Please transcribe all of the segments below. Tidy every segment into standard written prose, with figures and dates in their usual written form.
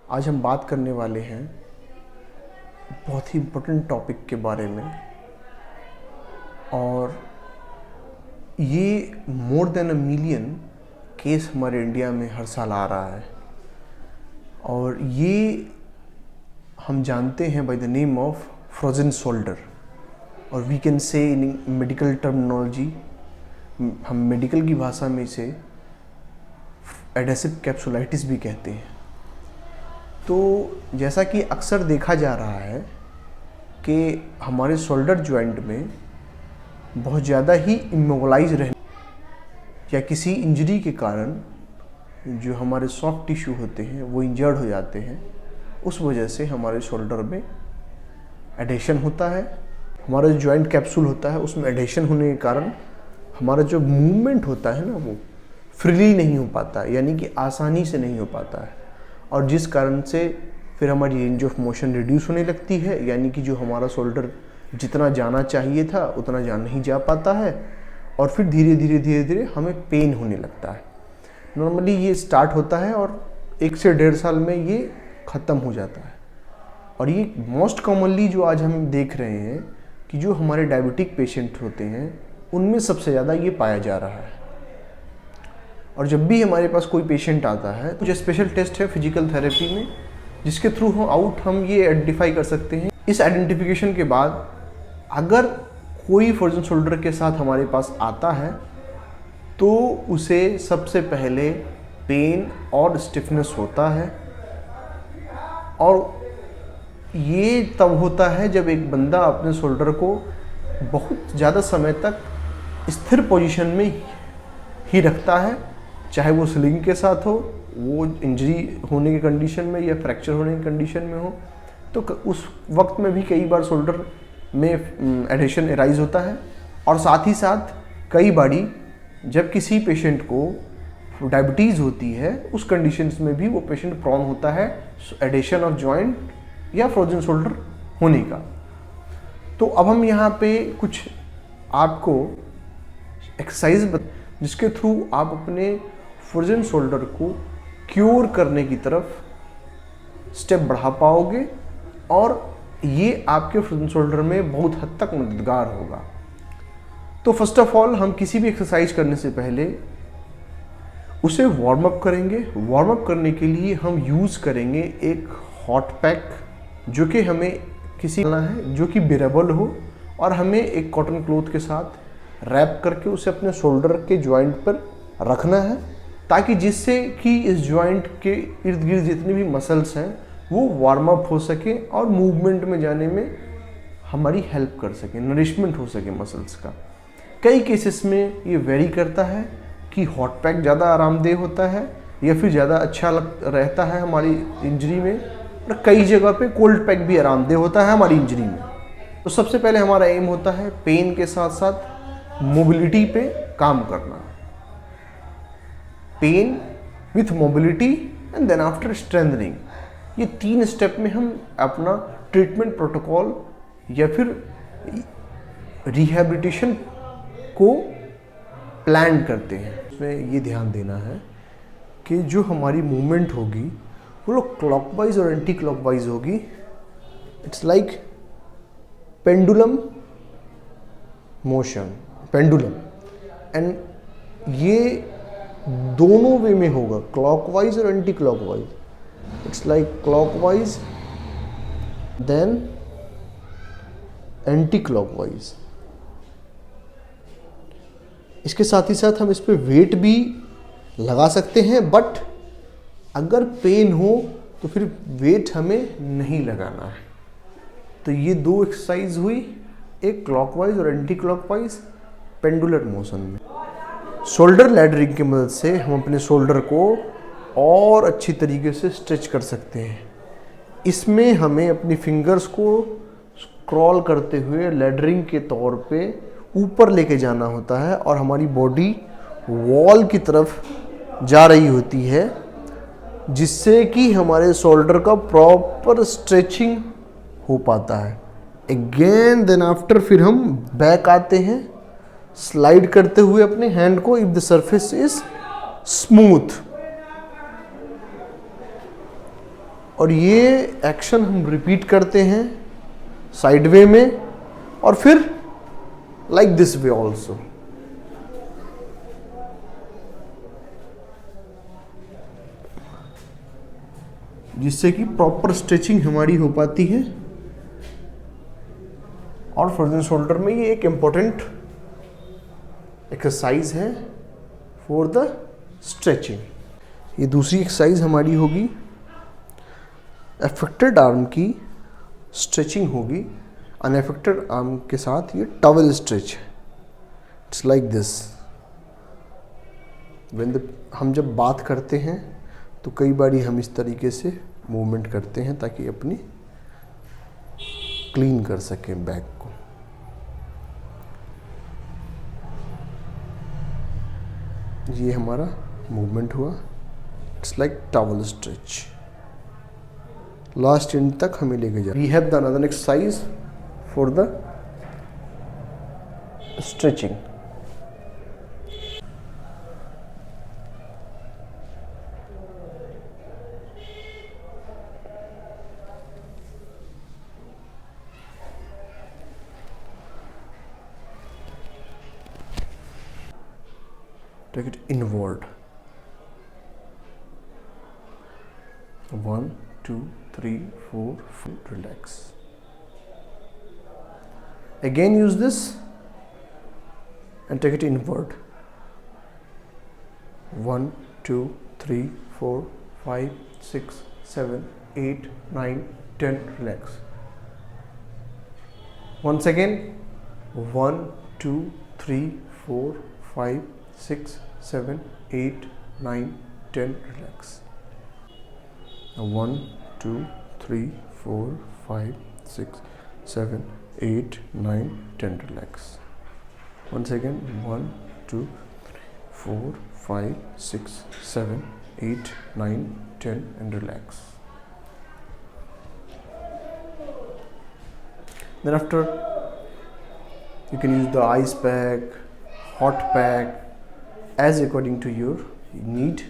आज हम बात करने वाले हैं बहुत ही इम्पोर्टेंट टॉपिक के बारे में। और ये more than a million case हमारे इंडिया में हर साल आ रहा है। और ये हम जानते हैं by the name of frozen shoulder, और we can say in medical terminology, हम मेडिकल की भाषा में इसे एडेसिव कैप्सुलाइटिस भी कहते हैं। तो जैसा कि अक्सर देखा जा रहा है कि हमारे शोल्डर जॉइंट में बहुत ज़्यादा ही इमोबलाइज रहने या किसी इंजरी के कारण जो हमारे सॉफ्ट टिश्यू होते हैं वो इंजर्ड हो जाते हैं, उस वजह से हमारे शोल्डर में एडेशन होता है। हमारा जो जॉइंट कैप्सूल होता है उसमें एडेशन होने के कारण हमारा जो मूवमेंट होता है ना वो फ्रीली नहीं हो पाता, यानी कि आसानी से नहीं हो पाता है। और जिस कारण से फिर हमारी रेंज ऑफ मोशन रिड्यूस होने लगती है, यानी कि जो हमारा शोल्डर जितना जाना चाहिए था उतना जा नहीं जा पाता है, और फिर धीरे धीरे हमें पेन होने लगता है। नॉर्मली ये स्टार्ट होता है और 1 से 1.5 साल में ये ख़त्म हो जाता है। और ये मोस्ट कॉमनली जो आज हम देख रहे हैं कि जो हमारे डायबिटिक पेशेंट होते हैं उनमें सबसे ज़्यादा ये पाया जा रहा है। और जब भी हमारे पास कोई पेशेंट आता है तो जो स्पेशल टेस्ट है फिजिकल थेरेपी में, जिसके थ्रू हम ये आइडेंटिफाई कर सकते हैं। इस आइडेंटिफिकेशन के बाद अगर कोई फ्रोजन शोल्डर के साथ हमारे पास आता है तो उसे सबसे पहले पेन और स्टिफनेस होता है। और ये तब होता है जब एक बंदा अपने शोल्डर को बहुत ज़्यादा समय तक स्थिर पोजीशन में ही रखता है, चाहे वो स्लिंग के साथ हो, वो इंजरी होने की कंडीशन में या फ्रैक्चर होने की कंडीशन में हो, तो उस वक्त में भी कई बार शोल्डर में एडेशन एराइज होता है। और साथ ही साथ कई बारी जब किसी पेशेंट को डायबिटीज़ होती है उस कंडीशंस में भी वो पेशेंट प्रॉन होता है एडेशन ऑफ जॉइंट या फ्रोजन शोल्डर होने का। तो अब हम यहाँ पे कुछ आपको एक्सरसाइज जिसके थ्रू आप अपने फ्रोजन शोल्डर को क्योर करने की तरफ स्टेप बढ़ा पाओगे, और ये आपके फ्रोजन शोल्डर में बहुत हद तक मददगार होगा। तो फर्स्ट ऑफ ऑल हम किसी भी एक्सरसाइज करने से पहले उसे वार्म अप करेंगे। वार्म अप करने के लिए हम यूज़ करेंगे एक हॉट पैक, जो कि हमें किसी है जो कि बेरेबल हो, और हमें एक कॉटन क्लॉथ के साथ रैप करके उसे अपने शोल्डर के जॉइंट पर रखना है, ताकि जिससे कि इस जॉइंट के इर्द गिर्द जितनी भी मसल्स हैं वो वार्म अप हो सके और मूवमेंट में जाने में हमारी हेल्प कर सके, नरिशमेंट हो सके मसल्स का। कई केसेस में ये वेरी करता है कि हॉट पैक ज़्यादा आरामदेह होता है या फिर ज़्यादा अच्छा रहता है हमारी इंजरी में, और कई जगह पे कोल्ड पैक भी आरामदेह होता है हमारी इंजरी में। तो सबसे पहले हमारा एम होता है पेन के साथ साथ मोबिलिटी पे काम करना। Pain with mobility and then after strengthening, ये 3 स्टेप में हम अपना ट्रीटमेंट प्रोटोकॉल या फिर रिहैबिलिटेशन को प्लान करते हैं। इसमें ये ध्यान देना है कि जो हमारी मूवमेंट होगी वो लोग क्लॉकवाइज और एंटी क्लॉकवाइज होगी। It's like pendulum motion, pendulum, and ये दोनों वे में होगा, क्लॉकवाइज और anti clockwise. It's like clockwise then anti clockwise. इसके साथ ही साथ हम इस पे वेट भी लगा सकते हैं, बट अगर पेन हो तो फिर वेट हमें नहीं लगाना है। तो ये 2 एक्सरसाइज हुई, एक क्लॉकवाइज और एंटी क्लॉकवाइज पेंडुलर मोशन में। शोल्डर लैडरिंग की मदद से हम अपने शोल्डर को और अच्छी तरीके से स्ट्रेच कर सकते हैं। इसमें हमें अपनी फिंगर्स को स्क्रॉल करते हुए लैडरिंग के तौर पे ऊपर लेके जाना होता है, और हमारी बॉडी वॉल की तरफ जा रही होती है, जिससे कि हमारे शोल्डर का प्रॉपर स्ट्रेचिंग हो पाता है। अगेन देन आफ्टर फिर हम बैक आते हैं स्लाइड करते हुए अपने हैंड को, if the surface is smooth, और ये एक्शन हम रिपीट करते हैं साइड वे में और फिर लाइक दिस वे ऑल्सो। जिससे कि प्रॉपर स्ट्रेचिंग हमारी हो पाती है। और फ्रोजन शोल्डर में ये एक इम्पोर्टेंट एक्सरसाइज है फॉर द स्ट्रेचिंग। ये दूसरी एक्सरसाइज हमारी होगी, अफेक्टेड आर्म की स्ट्रेचिंग होगी। अनअफेक्टेड आर्म के साथ ये टॉवेल स्ट्रेच है। It's like this. हम जब बात करते हैं तो कई बारी हम इस तरीके से मूवमेंट करते हैं ताकि अपनी क्लीन कर सकें बैक को। ये हमारा मूवमेंट हुआ। It's like towel stretch. Last end तक हमें लेके जाए। We have the another exercise for the stretching. Take it inward. 1, 2, 3, 4, 5. Relax. Again use this and take it inward. 1, 2, 3, 4, 5, 6, 7, 8, 9, 10. Relax. Once again. 1, 2, 3, 4, 5, 6, 7, 8, 9, 10. Relax. 1, 2, 3, 4, 5, 6, 7, 8, 9, 10. Relax. Once again. 1, 2, 3, 4, 5, 6, 7, 8, 9, 10 and relax. Then after you can use the ice pack, hot pack as according to your need,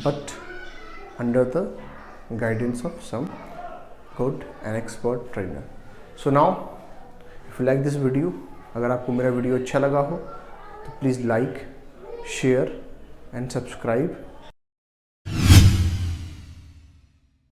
but under the guidance of some good and expert trainer. So now if you like this video, अगर आपको मेरा video अच्छा लगा हो तो please like, share and subscribe